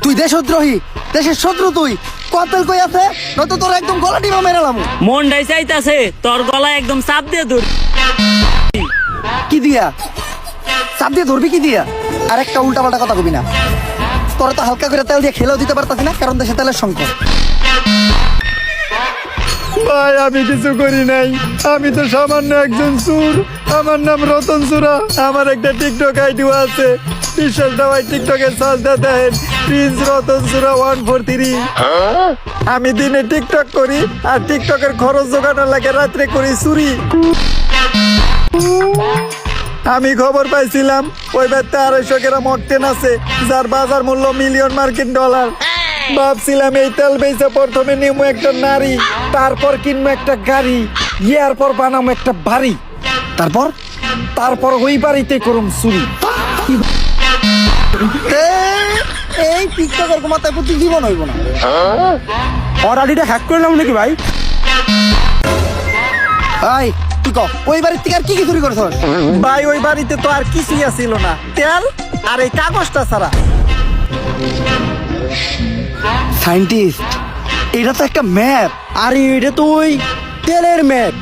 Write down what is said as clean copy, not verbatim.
তুই দেশদ্রোহী, দেশের শত্রু তুই। কতেল কই আছে, নয়তো তোর একদম গলা টিপা মেরালাম। মনটাই চাইতাছে তোর গলায় একদম চাপ দিয়ে ধর। কি দিয়া চাপ দিয়ে ধরবি? কি দিয়া? আর একটা উল্টা পাল্টা কথা কবি না। তোরা তো হালকা করে তেল দিয়ে খেলেও দিতে পারতাছি না, কারণ দেশে তেলের সংকট। ভাই আমি কিছু করি নাই, আমি তো সামান্য একজন চোর। আমার নাম রতন চোরা। আমার একটা টিকটক আইডিও আছে, বিশ্বাসটা ভাই টিকটকের সাজটা দেন, প্রিন্স রতন চোরা 143। আমি দিনে টিকটক করি আর টিকটকের খরচ জোগানোর লাগে রাত্রে করি চুরি। আমি খবর পাইছিলাম ওই ব্যক্তি 250 গ্রাম অক্টেন আছে, যার বাজার মূল্য মিলিয়ন মার্কিন ডলার। ভাবছিলাম এই তেল বেচে প্রথমে নিমু একটা নারী, তারপর কিনবো একটা গাড়ি, ইয়ার পর বানাবো একটা বাড়ি, তারপর ওই বাড়িতে করুম চুরি। এই টিকটকের মাথায় প্রতি জীবন হইব না। ওর আইডিটা হ্যাক করলাম নাকি ভাই? ভাই তুই ক, ওই বাড়ির থেকে আর কি কি চুরি করছ? ভাই ওই বাড়িতে তো আর কিছুই ছিল না, তেল আর এই কাগজটা ছাড়া। সায়েন্টিস্ট, এটা তো একটা ম্যাপ। আরে এটা তো ওই তেলের ম্যাপ।